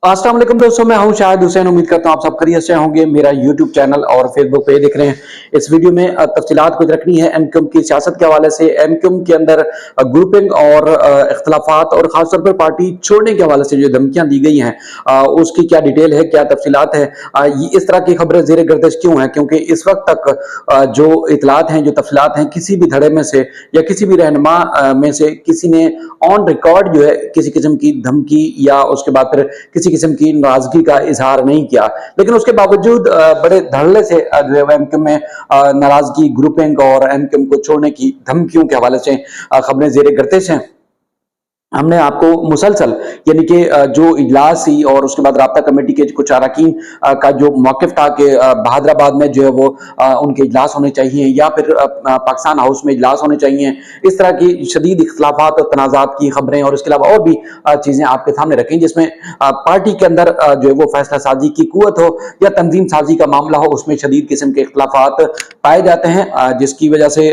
अस्सलाम वालेकुम दोस्तों, मैं हूं शाहिद हुसैन। उम्मीद करता हूं आप सब खैरियत से होंगे। मेरा यूट्यूब चैनल और फेसबुक पे देख रहे हैं। इस वीडियो में तफसीलात कुछ रखनी है एमक्यूएम की सियासत के हवाले से। एमक्यूएम के अंदर ग्रुपिंग और इख्तलाफात और खासतौर पर पार्टी छोड़ने के हवाले से जो धमकियां दी गई हैं उसकी क्या डिटेल है, क्या तफसीलात है, इस तरह की खबरें जेर गर्दिश क्यों है? क्योंकि इस वक्त तक जो इतलात हैं, जो तफसीलात हैं, किसी भी धड़े में से या किसी भी रहनुमा में से किसी ने ऑन रिकॉर्ड जो है किसी किस्म की धमकी या उसके बाद फिर किसी किस्म की नाराजगी का इजहार नहीं किया। लेकिन उसके बावजूद बड़े धड़ल्ले से जो है एमक्यूएम में नाराजगी, ग्रुपिंग और एमक्यूएम को छोड़ने की धमकियों के हवाले से खबरें जेर गर्दिश हैं। हमने आपको मुसलसल यानी कि जो इजलास थी और उसके बाद राब्ता कमेटी के कुछ अरकान का जो मौक़िफ़ था कि बहादराबाद में जो है वो उनके इजलास होने चाहिए या फिर पाकिस्तान हाउस में इजलास होने चाहिए, इस तरह की शदीद इख्तलाफात और तनाज़ात की खबरें और इसके अलावा और भी चीज़ें आपके सामने रखें जिसमें पार्टी के अंदर जो है वो फैसला साजी की कुव्वत हो या तंजीम साजी का मामला हो, उसमें शदीद किस्म के इख्तलाफात पाए जाते हैं जिसकी वजह से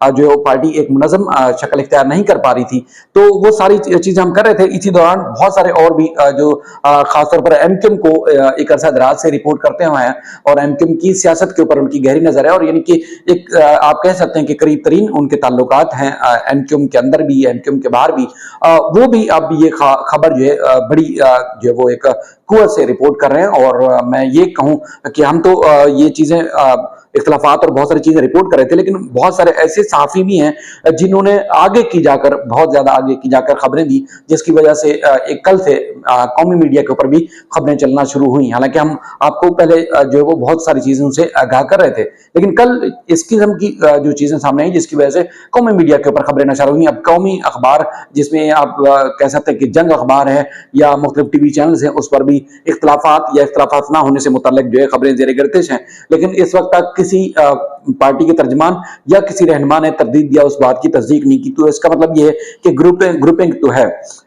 जो पार्टी एक मुनज़्ज़म शक्ल इख्तियार नहीं कर पा रही थी। तो वो सारी चीजें हम कर रहे थे। इसी दौरान बहुत सारे और भी जो खासतौर पर एमक्यूएम को एक अरसा दराज से रिपोर्ट करते हुए हैं और एमक्यूएम की सियासत के ऊपर उनकी गहरी नजर है और यानी कि एक आप कह सकते हैं कि करीब तरीन उनके ताल्लुकात हैं एमक्यूएम के अंदर भी, एमक्यूएम के बाहर भी। वो भी अब ये खबर जो है बड़ी जो है वो एक कुव्वत से रिपोर्ट कर रहे हैं और मैं ये कहूँ कि हम तो ये चीजें इख्तलाफात और बहुत सारी चीजें रिपोर्ट कर रहे थे, लेकिन बहुत सारे ऐसे सहाफी भी हैं जिन्होंने आगे की जाकर, बहुत ज्यादा आगे की जाकर खबरें दी, जिसकी वजह से एक कल से कौमी मीडिया के ऊपर भी खबरें चलना शुरू हुई। हालांकि हम आपको पहले जो है वो बहुत सारी चीजों से आगाह कर रहे थे, लेकिन कल इस किस्म की जो चीजें सामने आई जिसकी वजह से कौमी मीडिया के ऊपर खबरें नशर हुई। अब कौमी अखबार, जिसमें आप कह सकते हैं कि जंग अखबार है या मुख्तलिफ टीवी चैनल है, उस पर भी इख्तलाफात या इख्तलाफात ना होने से मुतल्लिक जो है खबरें जेर गर्दिश हैं। लेकिन इस वक्त तक किसी पार्टी के तर्जमान या किसी रहनुमा ने तरदीद दिया, उस बात की तस्दीक नहीं की। तो इसका मतलब यह है कि ग्रुपिंग तो है।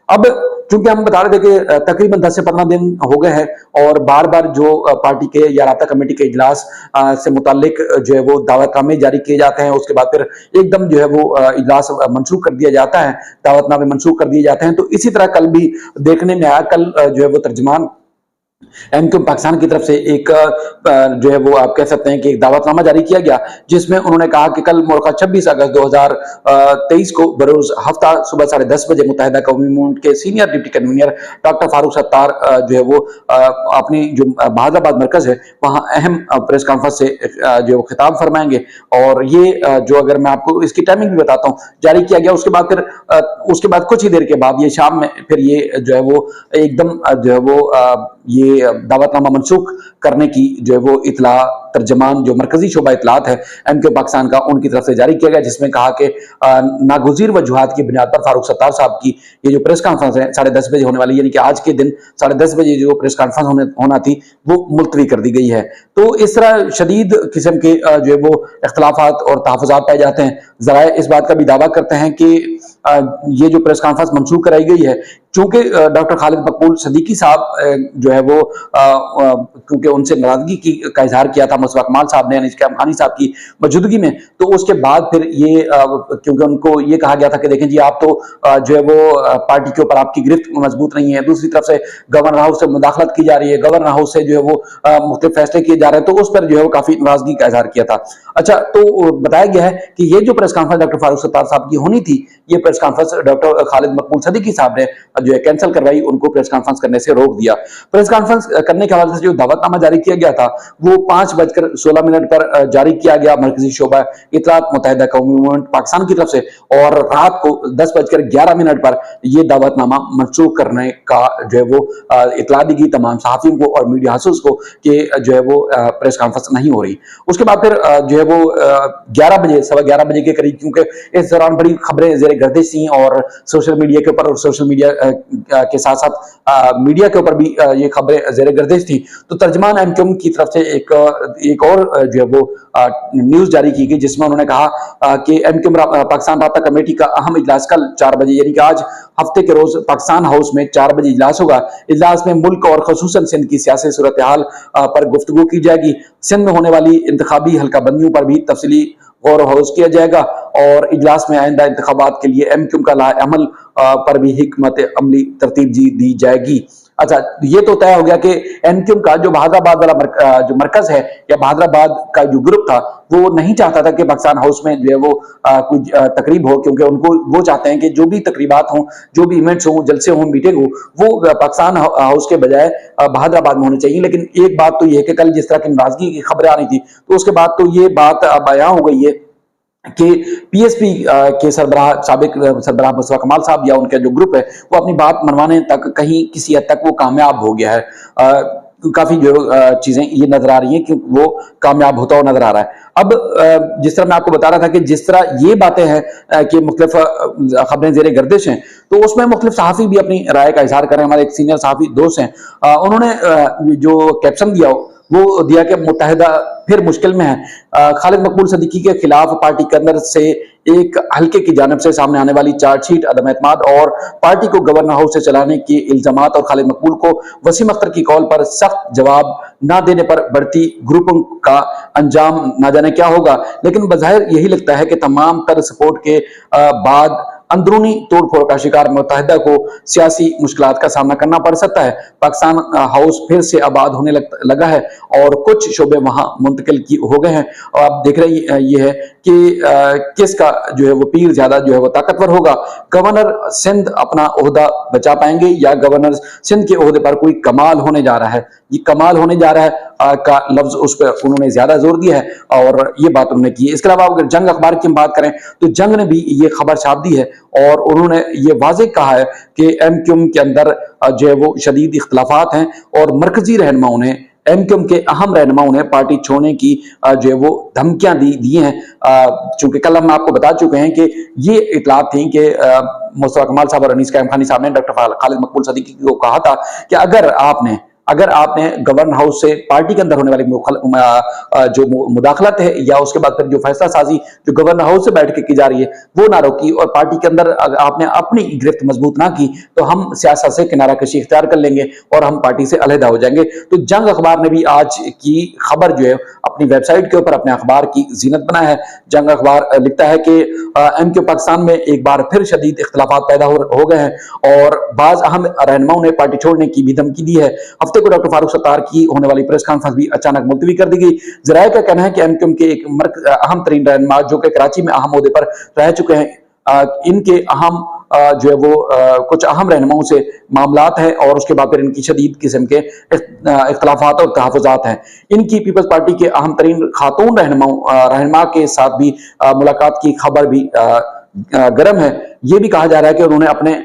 अब चूंकि हम बता रहे थे कि तकरीबन 10 से 15 दिन हो गए हैं और बार बार जो पार्टी के या राब्ता कमेटी के इजलास से मुतालिक जो है वो दावतनामे जारी किए जाते हैं, उसके बाद फिर एकदम जो है वो इजलास मनसूख कर दिया जाता है, दावतनामे मनसूख कर दिए जाते हैं। तो इसी तरह कल भी देखने में आया। कल जो है वो तर्जमान एमक्यूएम पाकिस्तान की तरफ से एक जो है वो आप कह सकते हैं कि एक दावतनामा जारी किया गया, जिसमें उन्होंने कहा कि कल मोरखा 26 अगस्त 2023 को बरोज हफ्ता सुबह 10:30 बजे मुत्तहिदा कौमी मूवमेंट के senior deputy convener doctor Farooq Sattar जो है वो अपनी जो बहादराबाद मरकज है वहां अहम प्रेस कॉन्फ्रेंस से जो खिताब फरमाएंगे। और ये जो अगर मैं आपको इसकी टाइमिंग भी बताता हूँ, जारी किया गया। उसके बाद कुछ ही देर के बाद ये शाम में फिर ये जो है वो एकदम जो है वो ये दावतनामा मनसूख करने की जो है वो इतला तर्जमान जो मरकजी शोबा इतलात है एमक्यूएम पाकिस्तान का, उनकी तरफ से जारी किया गया, जिसमें कहा कि नागुज़ीर वजूहात की बुनियाद पर फारूक सत्तार साहब की ये जो प्रेस कॉन्फ्रेंस है 10:30 बजे होने वाली, यानी कि आज के दिन 10:30 बजे जो प्रेस कॉन्फ्रेंस होना थी वो मुलतवी कर दी गई है। तो इस तरह शदीद किस्म के जो है वो इख्तलाफात और तहफ़्फ़ुज़ात पाए जाते हैं। ज़राए इस बात का भी दावा करते हैं कि ये जो प्रेस कॉन्फ्रेंस मनसूख कराई गई है, चूंकि डॉक्टर खालिद मकबूल सदीकी साहब जो है वो क्योंकि उनसे नाराजगी का इजहार किया था मुशफ़ाक़ कमाल साहब ने अनीस खानी साहब की मौजूदगी में, तो उसके बाद फिर ये क्योंकि उनको ये कहा गया था कि देखें जी आप तो जो है वो पार्टी के ऊपर आपकी गिरफ्त मजबूत नहीं है, दूसरी तरफ से गवर्नर हाउस से मुदाखलत की जा रही है, गवर्नर हाउस से जो है वो मुख्तलिफ फैसले किए जा रहे हैं, तो उस पर जो है वो काफी नाराजगी का इजहार किया था। अच्छा, तो बताया गया है कि ये जो press conference doctor Farooq Sattar साहब की होनी थी, ये प्रेस कॉन्फ्रेंस डॉक्टर खालिद मकबूल सदीकी साहब ने जो है कैंसिल करवाई, उनको प्रेस कॉन्फ्रेंस करने से रोक दिया। प्रेस कॉन्फ्रेंस करने के हवाले से जो दावतनामा जारी किया गया था वो 5:16 पर जारी किया गया मरकजी शोबा इतलात मुत्तहिदा कौमी मूवमेंट पाकिस्तान की तरफ से, और रात को 10:11 पर यह दावतनामा मनसूख करने का जो है वो इतला दी गई तमाम सहाफियों को और मीडिया हाउसेस को कि जो है वो प्रेस कॉन्फ्रेंस नहीं हो रही। उसके बाद फिर जो है वो 11 बजे, 11:15 बजे के करीब, क्योंकि इस दौरान बड़ी खबरें जेर गर्दिश थी और सोशल मीडिया के ऊपर और सोशल मीडिया के साथ साथ मीडिया के ऊपर भी ये खबरें जेर गर्दिश थी, तो तर्जमान एमक्यूएम की तरफ से एक और जो है वो न्यूज जारी की गई, जिसमें उन्होंने कहा कि एमक्यूएम पाकिस्तान राब्ता कमेटी का अहम इजलास कल 4 बजे यानी कि आज हफ्ते के रोज पाकिस्तान हाउस में 4 बजे इजलास होगा। इजलास में मुल्क और खसूसन सिंध की सियासी सूरत हाल पर गुफ्तगू की जाएगी। सिंध में होने वाली इंतखाबी हल्का बंदियों पर भी तफसीली गौर वहोश किया जाएगा और इजलास में आइंदा इंतखाबात के लिए एमक्यूएम का लाएअमल पर भी हिकमत अमली तरतीब दी जाएगी। अच्छा, ये तो तय हो गया कि एमक्यूएम का जो बहादुराबाद वाला जो मरकज है या बहादुराबाद का जो ग्रुप था, वो नहीं चाहता था कि पाकिस्तान हाउस में जो है वो कुछ तकरीब हो, क्योंकि उनको वो चाहते हैं कि जो भी तकरीबात हों, जो भी इवेंट्स हों, जलसे हों, मीटिंग हो, वो पाकिस्तान हाउस के बजाय बहादुराबाद में होनी चाहिए। लेकिन एक बात तो ये है कि कल जिस तरह की नाराजगी की खबरें आ रही थी, तो उसके बाद तो ये बात बयां हो गई है कि पीएसपी के सरबराह, साबिक सरबराह मुस्तफा कमाल साहब या उनका जो ग्रुप है, वो अपनी बात मनवाने तक कहीं किसी हद तक वो कामयाब हो गया है। काफी जो चीजें ये नजर आ रही हैं कि वो कामयाब होता हुआ नजर आ रहा है। अब जिस तरह मैं आपको बता रहा था कि जिस तरह ये बातें हैं कि मुख्तलिफ खबरें जेर गर्दिश हैं, तो उसमें मुख्तलिफ सहाफी भी अपनी राय का इजहार करें। हमारे एक सीनियर सहाफी दोस्त हैं, उन्होंने जो कैप्शन दिया वो दिया कि मुत्तहिदा फिर मुश्किल में है। खालिद मकबूल सदीकी के खिलाफ पार्टी के अंदर से एक हल्के की जानिब से सामने आने वाली चार्जशीट, अदम एतमाद और पार्टी को गवर्नर हाउस से चलाने के इल्जामात और खालिद मकबूल को वसीम अख्तर की कॉल पर सख्त जवाब ना देने पर बढ़ती ग्रुपों का अंजाम ना जाने क्या होगा। लेकिन बज़ाहिर यही लगता है कि तमाम तर सपोर्ट के बाद अंदरूनी तोड़फोड़ का शिकार मुत्तहिदा को सियासी मुश्किलात का सामना करना पड़ सकता है। पाकिस्तान हाउस फिर से आबाद होने लगा है और कुछ शोबे वहां मुंतकिल हो गए हैं। और आप देख रहे ये है कि किसका जो है वो पीर ज्यादा जो है वो ताकतवर होगा। गवर्नर सिंध अपना ओहदा बचा पाएंगे या गवर्नर सिंध के ओहदे पर कोई कमाल होने जा रहा है। ये कमाल होने जा रहा है का लफ्ज उस पर उन्होंने ज्यादा जोर दिया है और ये बात उन्होंने की है। इसके अलावा अगर जंग अखबार की हम बात करें तो जंग ने भी ये खबर छाप दी है और उन्होंने ये वाज़ेह कहा है कि एमक्यूएम के अंदर जो है वो शदीद इख्तलाफात हैं और मरकजी रहनुमाओं ने, एमक्यूएम के अहम रहनुमाओं ने पार्टी छोड़ने की जो है वो धमकियां दी हैं। चूंकि कल हम आपको बता चुके हैं कि ये इतलात थी कि मुस्तफा कमाल साहब और अनीस कायम खानी साहब ने डॉक्टर खालिद मकबूल सदीकी को कहा था कि अगर आपने गवर्नर हाउस से पार्टी के अंदर होने वाली जो मुदाखलत है या उसके बाद फिर जो फैसला साजी जो गवर्नर हाउस से बैठ के की जा रही है वो ना रोकी और पार्टी के अंदर आपने अपनी गिरफ्त मजबूत ना की, तो हम सियासत से किनारा कशी इख्तियार कर लेंगे और हम पार्टी से अलहदा हो जाएंगे। तो जंग अखबार ने भी आज की खबर जो है अपनी वेबसाइट के ऊपर अपने अखबार की जीनत बनाया है। जंग अखबार लिखता है कि एमक्यू पाकिस्तान में एक बार फिर शदीद इख्तलाफात पैदा हो गए हैं और बाज अहम रहनुमाओं ने पार्टी छोड़ने की भी धमकी दी है। हफ्ते को डॉक्टर फारूक सत्तार की होने वाली प्रेस कॉन्फ्रेंस भी अचानक मुलतवी कर दी गई। जराये का कहना है कि एमक्यूएम के एक अहम तरीन रहनुमा जो कि कराची में अहम ओहदे पर रह चुके हैं, इनके अहम जो है वो कुछ अहम रहनुमाओं से मामलात हैं और उसके बाद फिर इनकी शदीद किस्म के इख्तलाफात और तहफ़्फ़ुज़ात हैं। इनकी पीपल्स पार्टी के अहम तरीन खातून रहनुमा के साथ भी मुलाकात की खबर भी गर्म है। ये भी कहा जा रहा है कि उन्होंने अपने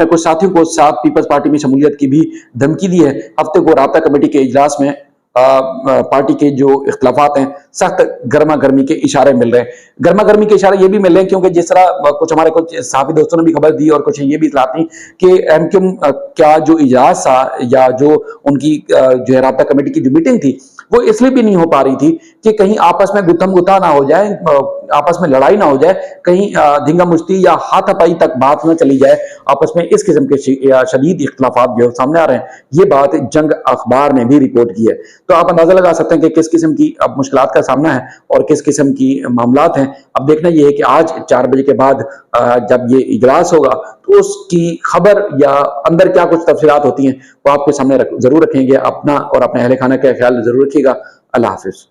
कुछ साथियों को साथ पीपल्स पार्टी में शमूलियत की भी धमकी दी है। हफ्ते को राब्ता कमेटी के इजलास में पार्टी के जो इख्तलाफात हैं सख्त गर्मा गर्मी के इशारे मिल रहे हैं। गर्मा गर्मी के इशारे ये भी मिल रहे हैं क्योंकि जिस तरह कुछ हमारे कुछ सहाफी दोस्तों ने भी खबर दी और कुछ ये भी इतलात थी कि एमक्यूएम क्या जो इजलास था या जो उनकी जो है राब्ता कमेटी की जो मीटिंग थी वो इसलिए भी नहीं हो पा रही थी कि कहीं आपस में गुत्थम गुत्था ना हो जाए, आपस में लड़ाई ना हो जाए, कहीं धींगा मुश्ती या हाथापाई तक बात न चली जाए आपस में। इस किस्म के शदीद इख्तलाफात जो सामने आ रहे हैं, ये बात जंग अखबार ने भी रिपोर्ट की है। तो आप अंदाजा लगा सकते हैं कि किस किस्म की अब मुश्किलात का सामना है और किस किस्म की मामलात हैं। अब देखना यह है कि आज 4 बजे के बाद जब ये इजलास होगा तो उसकी खबर या अंदर क्या कुछ तफसीलात होती हैं वो आपके सामने जरूर रखेंगे। अपना और अपने अहले खाना का ख्याल जरूर रखिएगा। अल्लाह हाफिज।